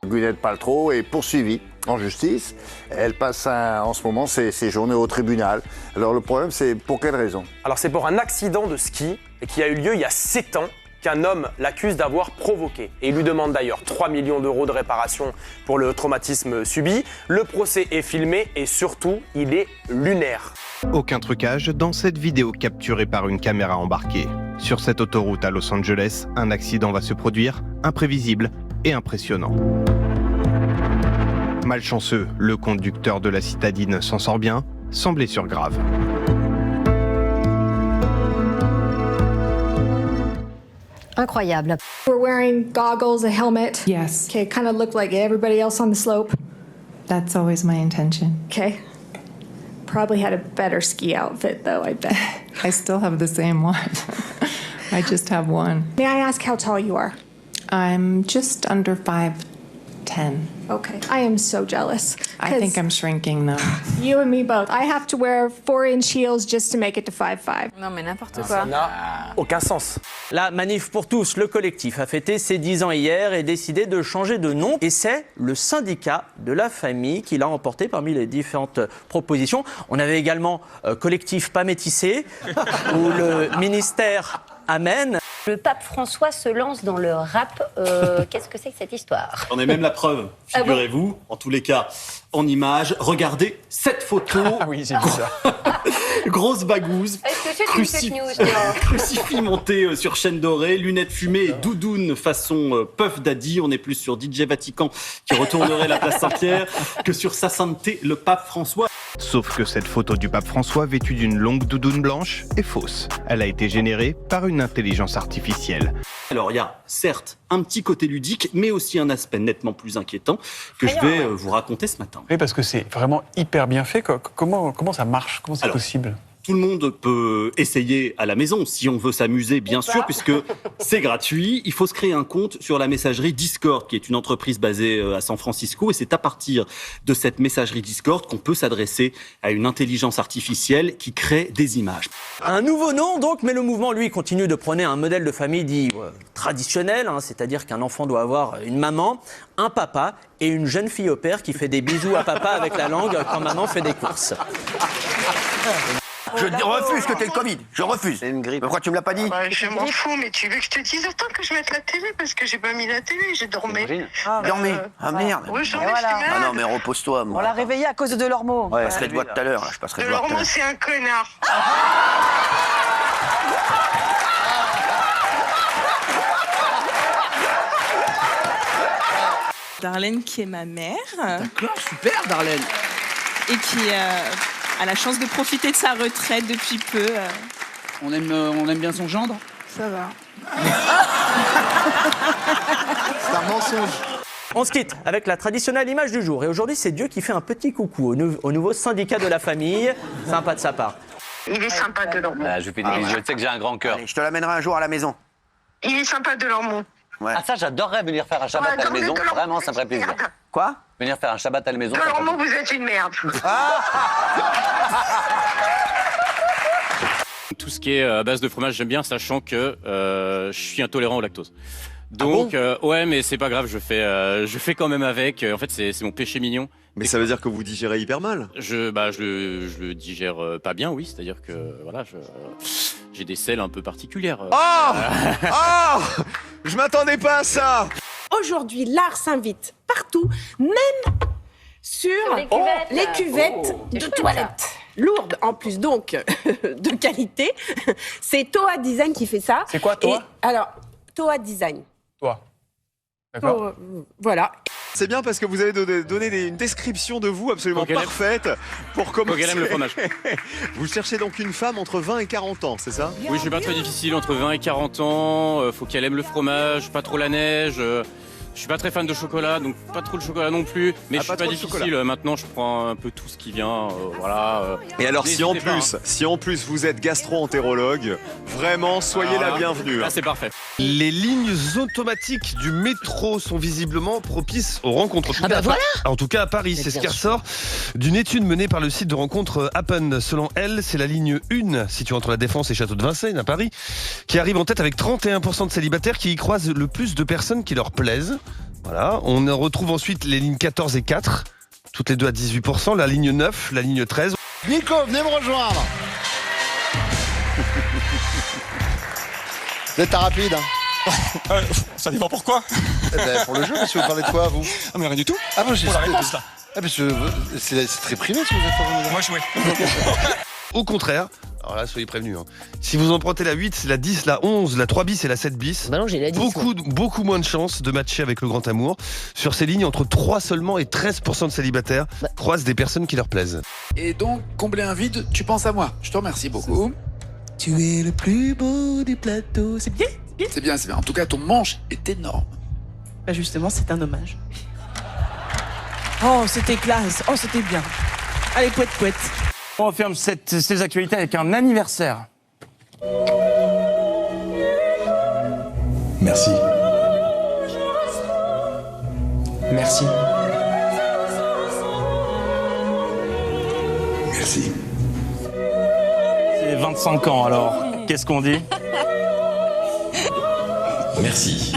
Gwyneth Paltrow est poursuivie en justice. Elle passe en ce moment ses journées au tribunal. Alors le problème, c'est pour quelle raison? Alors c'est pour un accident de ski et qui a eu lieu il y a 7 ans qu'un homme l'accuse d'avoir provoqué. Et il lui demande d'ailleurs 3 millions d'euros de réparation pour le traumatisme subi. Le procès est filmé et surtout, il est lunaire. Aucun trucage dans cette vidéo capturée par une caméra embarquée. Sur cette autoroute à Los Angeles, un accident va se produire, imprévisible et impressionnant. Malchanceux, le conducteur de la citadine s'en sort bien, sans blessure grave. Incroyable. We're wearing goggles, a helmet. Yes, Okay, kind of look like everybody else on the slope. that's always my intention. Okay. Probably had a better ski outfit though, I bet. I still have the same one. I just have one. May I ask how tall you are? I'm just under 5'10". Okay. I am so jealous. I think I'm shrinking though. You and me both. I have to wear 4-inch heels just to make it to 5'5". Non mais n'importe quoi. Ça n'a aucun sens. La Manif pour tous, le collectif, a fêté ses 10 ans hier et décidé de changer de nom. Et c'est le syndicat de la famille qui l'a emporté parmi les différentes propositions. On avait également collectif pas métissé ou le ministère Amen. Le pape François se lance dans le rap. Qu'est-ce que c'est que cette histoire? On a même la preuve, figurez-vous, en tous les cas, en images. Regardez cette photo. Ah oui, j'ai vu ça. Grosse bagouze. Est-ce que c'est une fake news, non? Crucifix monté sur chaîne dorée, lunettes fumées et doudoune façon Puff Daddy. On est plus sur DJ Vatican qui retournerait la place Saint-Pierre que sur sa sainteté, le pape François. Sauf que cette photo du pape François vêtu d'une longue doudoune blanche est fausse. Elle a été générée par une intelligence artificielle. Alors il y a certes un petit côté ludique, mais aussi un aspect nettement plus inquiétant que je vais vous raconter ce matin. Oui, parce que c'est vraiment hyper bien fait. Comment ça marche? Comment c'est Alors, possible? Tout le monde peut essayer à la maison si on veut s'amuser, bien sûr, puisque c'est gratuit. Il faut se créer un compte sur la messagerie Discord, qui est une entreprise basée à San Francisco. Et c'est à partir de cette messagerie Discord qu'on peut s'adresser à une intelligence artificielle qui crée des images. Un nouveau nom donc, mais le mouvement, lui, continue de prôner un modèle de famille dit traditionnel, c'est-à-dire qu'un enfant doit avoir une maman, un papa et une jeune fille au père qui fait des bisous à papa avec la langue quand maman fait des courses. Je refuse que t'aies le Covid, je refuse. C'est une grippe. Pourquoi tu me l'as pas dit? Je m'en fous, mais tu veux que je te dise? Attends que je mette la télé parce que j'ai pas mis la télé, j'ai dormi. Dormez. Ah merde. Oui, j'en ai, Ah j'étais malade. non mais repose-toi moi. On l'a réveillé à cause de Delormeau. Ouais, je passerai te voir tout à l'heure, là. Je passerai te voir tout à Delormeau, l'heure. c'est un connard. Darlene qui est ma mère D'accord, super Darlene. et qui a la chance de profiter de sa retraite depuis peu. On aime bien son gendre? Ça va. C'est un mensonge. On se quitte avec la traditionnelle image du jour. Et aujourd'hui, c'est Dieu qui fait un petit coucou au nouveau syndicat de la famille. Sympa de sa part. Il est sympa, Delormeau. Je fais des bisous, tu sais que j'ai un grand cœur. Je te l'amènerai un jour à la maison. Il est sympa, Delormeau. Ouais. Ah ça, j'adorerais venir faire un Shabbat à la maison. Vraiment, ça me ferait plaisir. Quoi? Venir faire un Shabbat à la maison. Delormeau, vous êtes une merde. Tout ce qui est à base de fromage, j'aime bien, sachant que je suis intolérant au lactose. Donc, ouais, mais c'est pas grave, je fais quand même avec. En fait, c'est mon péché mignon. Mais ça veut dire que vous digérez hyper mal? Je le digère pas bien, oui. C'est-à-dire que, voilà, j'ai des selles un peu particulières. Je m'attendais pas à ça. Aujourd'hui, l'art s'invite partout, même sur les cuvettes de toilettes. Lourdes en plus, donc, de qualité. C'est Toa Design qui fait ça. C'est quoi, Toa? Alors, Toa Design. Toi. D'accord. Voilà. C'est bien parce que vous avez donné une description de vous absolument parfaite pour commencer. Faut qu'elle aime le fromage. Vous cherchez donc une femme entre 20 et 40 ans, c'est ça? Oui, je suis pas très difficile, entre 20 et 40 ans. Faut qu'elle aime le fromage, pas trop la neige. Je suis pas très fan de chocolat, donc pas trop le chocolat non plus. Mais je suis pas difficile. Maintenant, je prends un peu tout ce qui vient. Voilà. Et alors, si en plus vous êtes gastro-entérologue, vraiment, soyez la bienvenue. Là, c'est parfait. Les lignes automatiques du métro sont visiblement propices aux rencontres. En tout cas à Paris, c'est ce qui ressort d'une étude menée par le site de rencontre Happen. Selon elle, c'est la ligne 1, située entre la Défense et Château de Vincennes à Paris, qui arrive en tête avec 31% de célibataires qui y croisent le plus de personnes qui leur plaisent. Voilà. On retrouve ensuite les lignes 14 et 4, toutes les deux à 18%. La ligne 9, la ligne 13. Nico, venez me rejoindre. Vous êtes rapide, hein. Ça dépend pourquoi. Pour le jeu, parce que vous parlez de quoi, vous? Ah, mais rien du tout. Ah, moi, j'ai pour la réponse, là. Ah, parce que c'est très privé, ce que vous êtes en train de dire. Moi, jouer. Au contraire, alors là, soyez prévenus. Hein. Si vous empruntez la 8, la 10, la 11, la 3 bis et la 7 bis, bah non, j'ai la 10, beaucoup moins de chances de matcher avec le grand amour. Sur ces lignes, entre 3 seulement et 13% de célibataires croisent des personnes qui leur plaisent. Et donc, combler un vide, tu penses à moi. Je te remercie beaucoup. Tu es le plus beau du plateau. C'est bien, c'est bien. C'est bien. En tout cas, ton manche est énorme. Bah justement, c'est un hommage. Oh, c'était classe. Oh, c'était bien. Allez, pouette. On ferme ces actualités avec un anniversaire. Merci. Merci. Merci. C'est 25 ans, alors qu'est-ce qu'on dit? Merci.